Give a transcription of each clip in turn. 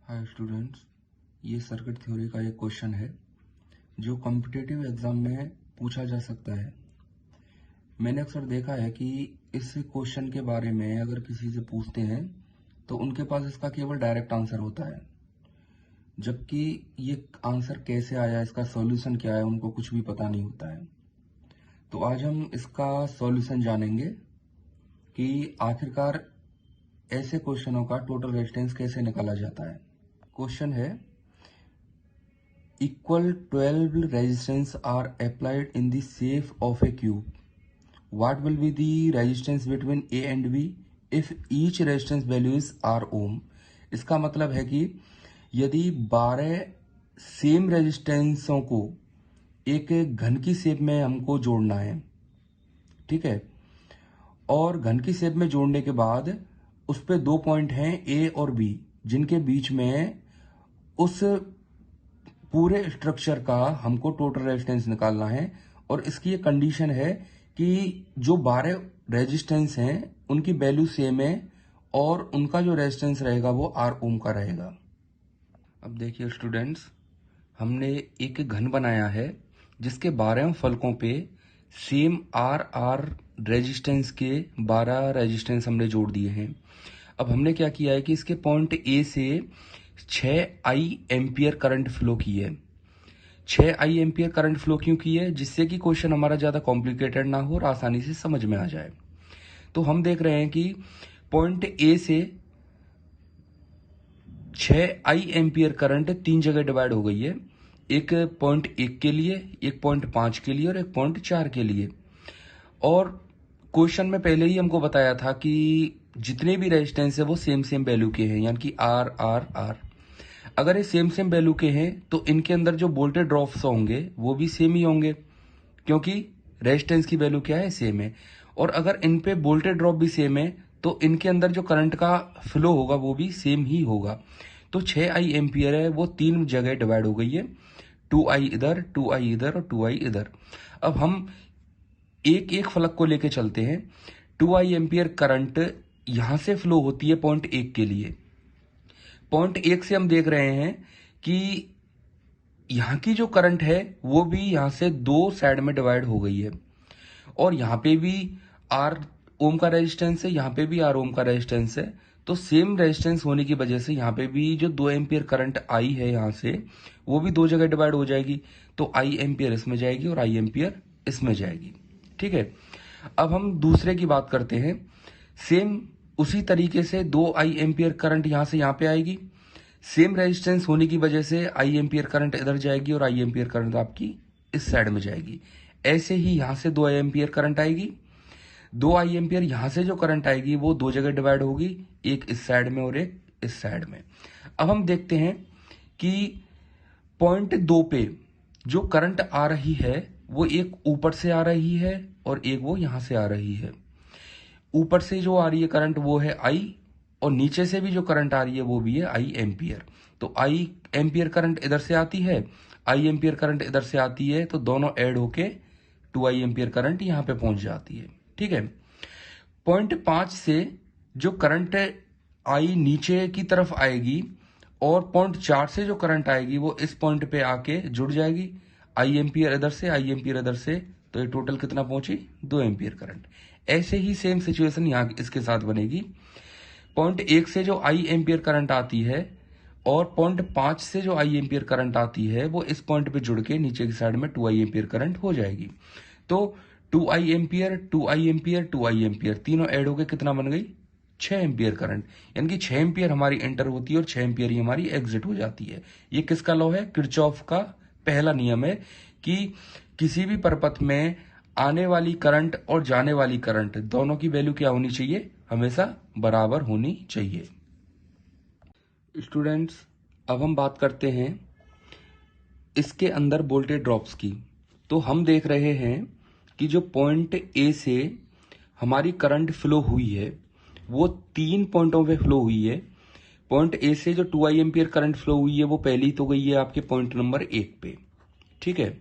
Hi students, ये circuit theory का एक क्वेश्चन है जो कॉम्पिटिटिव एग्जाम में पूछा जा सकता है। मैंने अक्सर देखा है कि इस क्वेश्चन के बारे में अगर किसी से पूछते हैं तो उनके पास इसका केवल डायरेक्ट आंसर होता है, जबकि ये आंसर कैसे आया, इसका सॉल्यूशन क्या है, उनको कुछ भी पता नहीं होता है। तो आज हम इसका सॉल्यूशन जानेंगे कि आखिरकार ऐसे क्वेश्चनों का टोटल रेजिस्टेंस कैसे निकाला जाता है। क्वेश्चन है, equal 12 resistance are applied in the shape of a cube. What will be the resistance between A and B if each resistance value is R ohm? इसका मतलब है कि यदि 12 सेम रेजिस्टेंसों को एक घन की शेप में हमको जोड़ना है, ठीक है, और घन की शेप में जोड़ने के बाद उस पे दो पॉइंट हैं ए और बी, जिनके बीच में उस पूरे स्ट्रक्चर का हमको टोटल रेजिस्टेंस निकालना है। और इसकी ये कंडीशन है कि जो 12 रेजिस्टेंस हैं उनकी वैल्यू सेम है और उनका जो रेजिस्टेंस रहेगा वो आर ओम का रहेगा। अब देखिए स्टूडेंट्स, हमने एक घन बनाया है जिसके 12 फलकों पे सेम आर आर रेजिस्टेंस के 12 रेजिस्टेंस हमने जोड़ दिए हैं। अब हमने क्या किया है कि इसके पॉइंट ए से 6 आई एम्पियर करंट फ्लो की है। 6 आई एम्पियर करंट फ्लो क्यों की है? जिससे कि क्वेश्चन हमारा ज्यादा कॉम्प्लिकेटेड ना हो और आसानी से समझ में आ जाए। तो हम देख रहे हैं कि पॉइंट ए से 6 आई एम्पियर करंट 3 जगह डिवाइड हो गई है, एक पॉइंट 1 के लिए, एक पॉइंट 5 के लिए और एक पॉइंट 4 के लिए। और क्वेश्चन में पहले ही हमको बताया था कि जितने भी रेजिस्टेंस है वो सेम सेम वैल्यू के हैं, यानी कि आर आर आर। अगर ये सेम सेम वैल्यू के हैं तो इनके अंदर जो वोल्टेज ड्रॉप्स होंगे वो भी सेम ही होंगे, क्योंकि रेजिस्टेंस की वैल्यू क्या है, सेम है। और अगर इन पे वोल्टेज ड्रॉप भी सेम है तो इनके अंदर जो करंट का फ्लो होगा वो भी सेम ही होगा। तो 6 आई एम्पियर है वो 3 जगह डिवाइड हो गई है, 2 आई इधर, 2 आई इधर और 2 आई इधर। अब हम एक एक फलक को लेके चलते हैं। 2 आई एम्पियर करंट यहां से फ्लो होती है पॉइंट 1 के लिए। पॉइंट 1 से हम देख रहे हैं कि यहां की जो करंट है वो भी यहां से दो साइड में डिवाइड हो गई है, और यहां पे भी आर ओम का रेजिस्टेंस है, यहां पे भी आर ओम का रेजिस्टेंस है। तो सेम रेजिस्टेंस होने की वजह से यहां पे भी जो 2 एम्पियर करंट आई है यहां से, वो भी दो जगह डिवाइड हो जाएगी। तो आई एम्पियर इसमें जाएगी और आई एम्पियर इसमें जाएगी, ठीक है। अब हम दूसरे की बात करते हैं। सेम उसी तरीके से 2 आई एम्पियर करंट यहां से यहां पे आएगी। सेम रेजिस्टेंस होने की वजह से आई एम्पियर करंट इधर जाएगी और आई एम्पियर करंट आपकी इस साइड में जाएगी। ऐसे ही यहां से 2 आई एम्पियर करंट आएगी। 2 आई एम्पियर यहां से जो करंट आएगी वो दो जगह डिवाइड होगी, एक इस साइड में और एक इस साइड में। अब हम देखते हैं कि पॉइंट 2 पे जो करंट आ रही है वो एक ऊपर से आ रही है और एक वो यहां से आ रही है। ऊपर से जो आ रही है करंट वो है आई, और नीचे से भी जो करंट आ रही है वो भी है आई एम्पियर। तो आई एम्पियर करंट इधर से आती है, आई एम्पियर करंट इधर से आती है, तो दोनों ऐड होके 2 आई एम्पियर करंट यहां पे पहुंच जाती है, ठीक है। पॉइंट 5 से जो करंट आई नीचे की तरफ आएगी और पॉइंट 4 से जो करंट आएगी वो इस पॉइंट पे आके जुड़ जाएगी, आई एम्पियर इधर से, आई एम्पियर इधर से। तो ये टोटल कितना पहुंची, 2 एम्पियर करंट। ऐसे ही सेम सिचुएशन यहां इसके साथ बनेगी। पॉइंट 1 से जो आई एम्पियर करंट आती है और पॉइंट 5 से जो आई एम्पियर करंट आती है वो इस पॉइंट पे जुड़ के नीचे की साइड में 2 आई एम्पियर करंट हो जाएगी। तो 2 आई एम्पियर, 2 आई एम्पियर, 2 आई एम्पियर तीनों ऐड होके कितना बन गई, 6 एम्पियर करंट। यानी कि 6 एम्पियर हमारी एंटर होती है और 6 एम्पियर ही हमारी एग्जिट हो जाती है। ये किसका लॉ है, किरचॉफ का पहला नियम है कि किसी भी परपथ में आने वाली करंट और जाने वाली करंट दोनों की वैल्यू क्या होनी चाहिए, हमेशा बराबर होनी चाहिए। स्टूडेंट्स, अब हम बात करते हैं इसके अंदर वोल्टेज ड्रॉप्स की। तो हम देख रहे हैं कि जो पॉइंट ए से हमारी करंट फ्लो हुई है वो 3 पॉइंटों पे फ्लो हुई है। पॉइंट ए से जो 2 आई एम्पियर करंट फ्लो हुई है वो पहली तो गई है आपके पॉइंट नंबर 1 पे, ठीक है।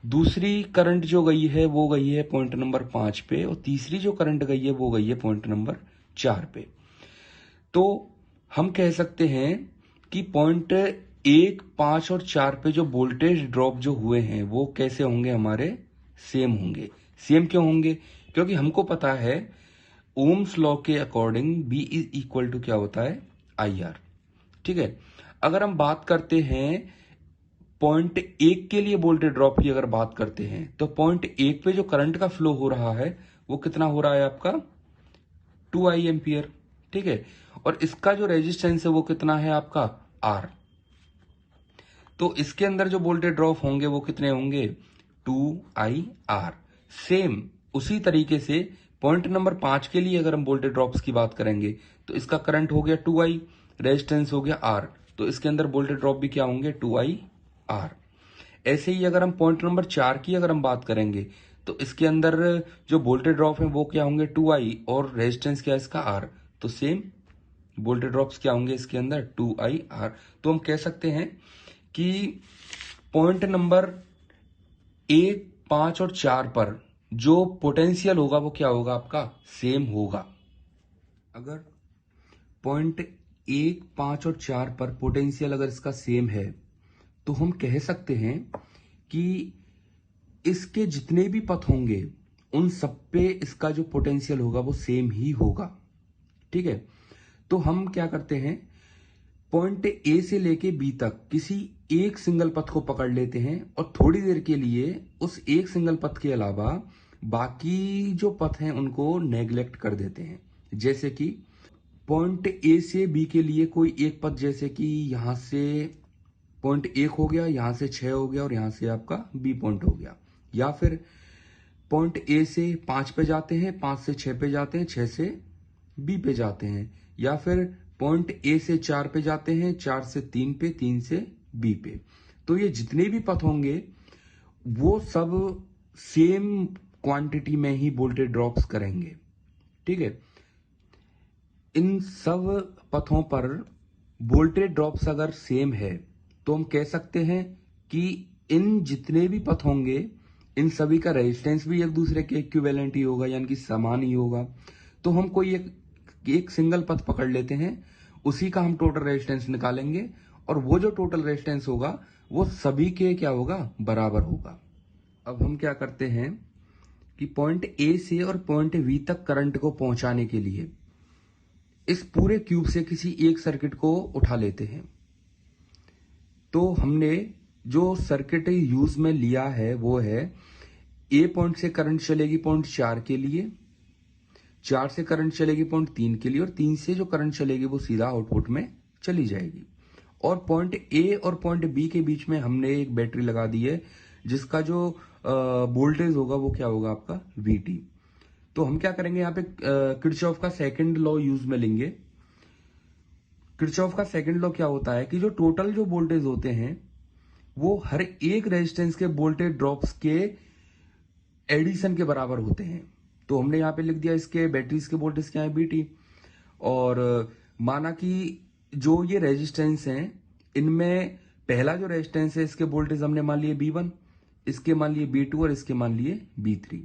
दूसरी करंट जो गई है वो गई है पॉइंट नंबर 5 पे, और तीसरी जो करंट गई है वो गई है पॉइंट नंबर 4 पे। तो हम कह सकते हैं कि पॉइंट 1, 5 और 4 पे जो वोल्टेज ड्रॉप जो हुए हैं वो कैसे होंगे, हमारे सेम होंगे। सेम क्यों होंगे? क्योंकि हमको पता है ओम्स लॉ के according B is equal to क्या होता है, आई आर। ठीक है। अगर हम बात करते हैं पॉइंट 1 के लिए वोल्टेज ड्रॉप की, अगर बात करते हैं तो पॉइंट 1 पे जो करंट का फ्लो हो रहा है वो कितना हो रहा है आपका, 2 एम्पियर। ठीक है। और इसका जो रेजिस्टेंस है वो कितना है आपका, आर। तो इसके अंदर जो वोल्टेज ड्रॉप होंगे वो कितने होंगे, 2IR। सेम उसी तरीके से पॉइंट नंबर 5 के लिए अगर हम वोल्टेज ड्रॉप्स की बात करेंगे तो इसका करंट हो गया 2I, रेजिस्टेंस हो गया R, तो इसके अंदर वोल्टेज ड्रॉप भी क्या होंगे, 2IR। ऐसे ही अगर हम पॉइंट नंबर 4 की अगर हम बात करेंगे तो इसके अंदर जो वोल्टेज ड्रॉप है वो क्या होंगे, 2I, और रेजिस्टेंस क्या है इसका, R। तो सेम वोल्टेज ड्रॉप्स क्या होंगे इसके अंदर, 2IR। तो हम कह सकते हैं कि पॉइंट नंबर 1, 5 और 4 पर जो पोटेंशियल होगा वो क्या होगा आपका, सेम होगा। अगर पॉइंट 1, 5 और 4 पर पोटेंशियल अगर इसका सेम है तो हम कह सकते हैं कि इसके जितने भी पथ होंगे उन सब पे इसका जो पोटेंशियल होगा वो सेम ही होगा। ठीक है। तो हम क्या करते हैं, पॉइंट ए से लेके बी तक किसी एक सिंगल पथ को पकड़ लेते हैं और थोड़ी देर के लिए उस एक सिंगल पथ के अलावा बाकी जो पथ हैं उनको नेग्लेक्ट कर देते हैं। जैसे कि पॉइंट ए से बी के लिए कोई एक पथ, जैसे कि यहां से पॉइंट 1 हो गया, यहां से 6 हो गया और यहां से आपका बी पॉइंट हो गया। या फिर पॉइंट ए से 5 पे जाते हैं, 5 से 6 पे जाते हैं, 6 से बी पे जाते हैं। या फिर पॉइंट ए से 4 पे जाते हैं, 4 से 3 पे, 3 से बी पे। तो ये जितने भी पथ होंगे वो सब सेम क्वांटिटी में ही वोल्टेज ड्रॉप्स करेंगे। ठीक है। इन सब पथों पर वोल्टेज ड्रॉप्स अगर सेम है तो हम कह सकते हैं कि इन जितने भी पथ होंगे इन सभी का रेजिस्टेंस भी एक दूसरे के इक्विवेलेंट ही होगा, यानी कि समान ही होगा। तो हम कोई एक सिंगल पथ पकड़ लेते हैं, उसी का हम टोटल रेजिस्टेंस निकालेंगे और वो जो टोटल रेजिस्टेंस होगा वो सभी के क्या होगा, बराबर होगा। अब हम क्या करते हैं कि पॉइंट ए से और पॉइंट बी तक करंट को पहुंचाने के लिए इस पूरे क्यूब से किसी एक सर्किट को उठा लेते हैं। तो हमने जो सर्किट यूज में लिया है वो है, ए पॉइंट से करंट चलेगी पॉइंट 4 के लिए, 4 से करंट चलेगी पॉइंट 3 के लिए, और 3 से जो करंट चलेगी वो सीधा आउटपुट में चली जाएगी। और पॉइंट ए और पॉइंट बी के बीच में हमने एक बैटरी लगा दी है जिसका जो वोल्टेज होगा वो क्या होगा आपका, VT। तो हम क्या करेंगे, यहाँ पे किरचॉफ का सेकंड लॉ यूज में लेंगे। किरचॉफ का सेकंड लॉ क्या होता है कि जो टोटल जो वोल्टेज होते हैं वो हर एक रेजिस्टेंस के वोल्टेज ड्रॉप्स के एडिशन के बराबर होते हैं। तो हमने यहां पे लिख दिया इसके बैटरीज के वोल्टेज क्या है, BT। और माना कि जो ये रेजिस्टेंस हैं इनमें पहला जो रेजिस्टेंस है इसके वोल्टेज हमने मान लिए B1, इसके मान लिए B2 और इसके मान लिए B3।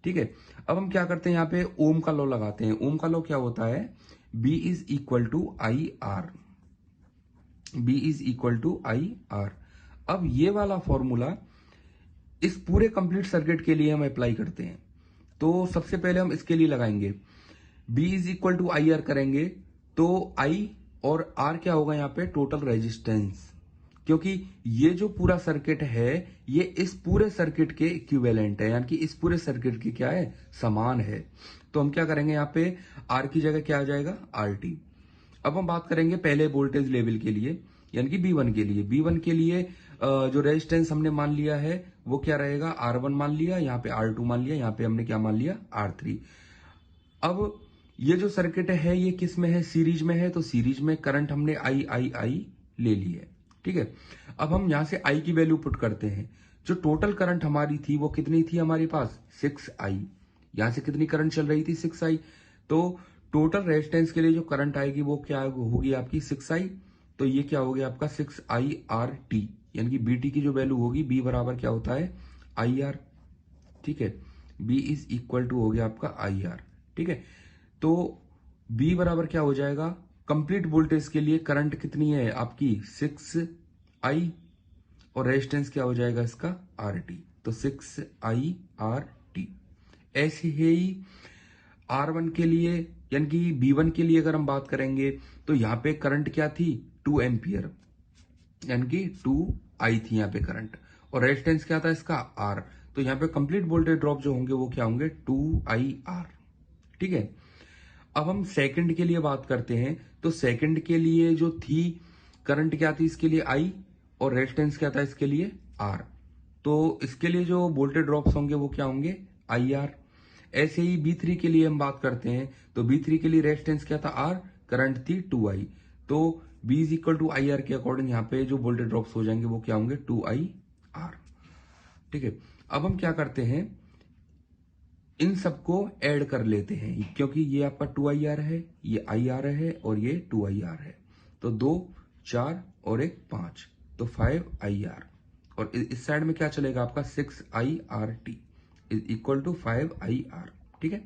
ठीक है। अब हम क्या करते हैं, यहाँ पे ओम का लॉ लगाते हैं। ओम का लॉ क्या होता है, B is equal to IR। B is equal to IR। अब ये वाला फॉर्मूला इस पूरे कंप्लीट सर्किट के लिए हम अप्लाई करते हैं। तो सबसे पहले हम इसके लिए लगाएंगे, B is equal to IR करेंगे तो I और R क्या होगा यहाँ पे, टोटल रेजिस्टेंस। क्योंकि ये जो पूरा सर्किट है ये इस पूरे सर्किट के इक्विवेलेंट है, यानी कि इस पूरे सर्किट की क्या है, समान है। तो हम क्या करेंगे, यहाँ पे R की जगह क्या आ जाएगा, RT। अब हम बात करेंगे पहले वोल्टेज लेवल के लिए, यानी कि B1 के लिए। B1 के लिए जो रेजिस्टेंस हमने मान लिया है वो क्या रहेगा, R1 मान लिया, यहाँ पे R2 मान लिया, यहाँ पे हमने क्या मान लिया, R3। अब ये जो सर्किट है ये किस में है, सीरीज में है। तो सीरीज में करंट हमने I ले ली है। ठीक है। अब हम यहां से I की वैल्यू पुट करते हैं। जो टोटल करंट हमारी थी वो कितनी थी हमारे पास, 6I। यहां से कितनी करंट चल रही थी, 6I। तो टोटल रेजिस्टेंस के लिए जो करंट आएगी वो क्या होगी आपकी, 6I। तो ये क्या हो गया आपका 6IRT, यानी कि BT की जो वैल्यू होगी, B बराबर क्या होता है, IR। ठीक है। B इज इक्वल टू हो गया आपका IR। ठीक है। तो B बराबर क्या हो जाएगा, कंप्लीट वोल्टेज के लिए करंट कितनी है आपकी 6I और रेजिस्टेंस क्या हो जाएगा इसका RT, तो 6IRT। ऐसे ही R1 के लिए यानी कि B1 के लिए अगर हम बात करेंगे तो यहां पे करंट क्या थी 2 एम्पियर यानी कि 2I थी यहाँ पे करंट, और रेजिस्टेंस क्या था इसका R, तो यहाँ पे कंप्लीट वोल्टेज ड्रॉप जो होंगे वो क्या होंगे 2IR। ठीक है, अब हम सेकंड के लिए बात करते हैं, तो सेकंड के लिए जो थी करंट क्या थी इसके लिए I और रेजिस्टेंस क्या था इसके लिए R, तो इसके लिए जो वोल्टेज ड्रॉप्स होंगे वो क्या होंगे IR। ऐसे ही B3 के लिए हम बात करते हैं, तो B3 के लिए रेजिस्टेंस क्या था R, करंट थी 2I, तो B is equal to IR के अकॉर्डिंग यहाँ पे जो वोल्टेज ड्रॉप्स हो जाएंगे वो क्या होंगे 2IR। ठीक है, अब हम क्या करते हैं इन सबको ऐड कर लेते हैं, क्योंकि ये आपका 2IR है, ये IR है और ये 2IR है, तो 2 4 और एक 5, तो 5IR, और इस साइड में क्या चलेगा आपका 6IRT is equal to 5IR। ठीक है,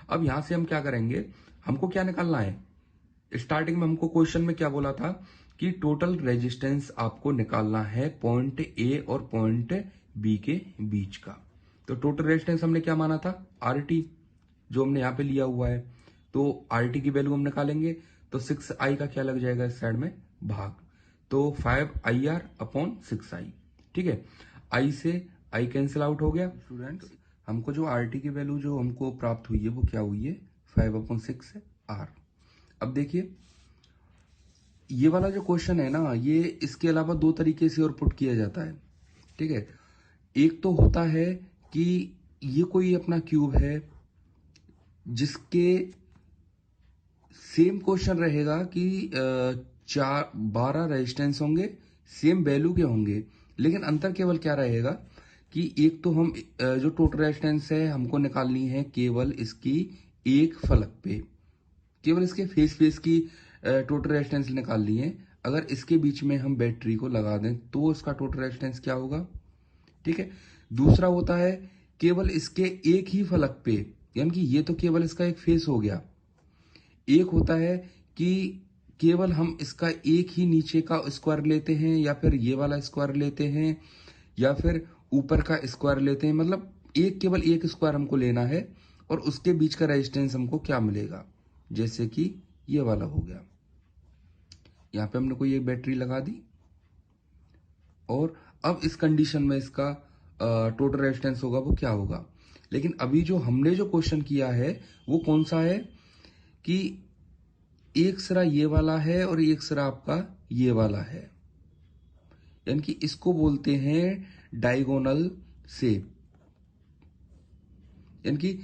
अब यहां से हम क्या करेंगे, हमको क्या निकालना है, स्टार्टिंग में हमको क्वेश्चन में क्या बोला था कि टोटल रेजिस्टेंस आपको निकालना है पॉइंट A और पॉइंट B के बीच का, तो टोटल रेजिस्टेंस हमने क्या माना था RT, जो हमने यहां पे लिया हुआ है, तो RT की वैल्यू हम निकालेंगे, तो 6I का क्या लग जाएगा इस साइड में भाग, तो 5IR अपॉन 6I। ठीक है, I से I कैंसिल आउट हो गया स्टूडेंट्स, हमको जो RT की वैल्यू जो हमको प्राप्त हुई है वो क्या हुई है 5/6R। अब देखिए ये वाला जो क्वेश्चन है ना, ये इसके अलावा दो तरीके से और पुट किया जाता है। ठीक है, एक तो होता है कि ये कोई अपना क्यूब है जिसके सेम क्वेश्चन रहेगा कि 12 रेजिस्टेंस होंगे, सेम वैल्यू के होंगे, लेकिन अंतर केवल क्या रहेगा कि एक तो हम जो टोटल रेजिस्टेंस है हमको निकालनी है केवल इसकी एक फलक पे, केवल इसके फेस की टोटल रेजिस्टेंस निकालनी है। अगर इसके बीच में हम बैटरी को लगा दें तो इसका टोटल रेजिस्टेंस क्या होगा। ठीक है, दूसरा होता है केवल इसके एक ही फलक पे, यानी कि ये तो केवल इसका एक फेस हो गया, एक होता है कि केवल हम इसका एक ही नीचे का स्क्वायर लेते हैं, या फिर ये वाला स्क्वायर लेते हैं, या फिर ऊपर का स्क्वायर लेते हैं, मतलब एक केवल एक स्क्वायर हमको लेना है और उसके बीच का रेजिस्टेंस हमको क्या मिलेगा, जैसे कि ये वाला हो गया, यहां पे हमने कोई एक बैटरी लगा दी, और अब इस कंडीशन में इसका टोटल रेजिस्टेंस होगा वो क्या होगा। लेकिन अभी जो हमने जो क्वेश्चन किया है वो कौन सा है कि एक सिरा ये वाला है और एक सिरा आपका ये वाला है, यानी कि इसको बोलते हैं डायगोनल शेप, यानी कि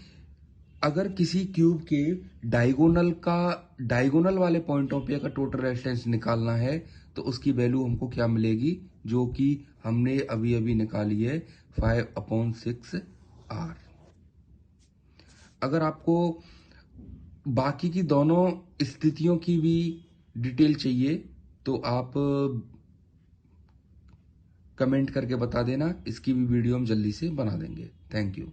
अगर किसी क्यूब के डायगोनल वाले पॉइंटों पे अगर टोटल रेजिस्टेंस निकालना है तो उसकी वैल्यू हमको क्या मिलेगी, जो कि हमने अभी अभी निकाली है 5/6R। अगर आपको बाकी की दोनों स्थितियों की भी डिटेल चाहिए तो आप कमेंट करके बता देना, इसकी भी वीडियो हम जल्दी से बना देंगे। Thank you.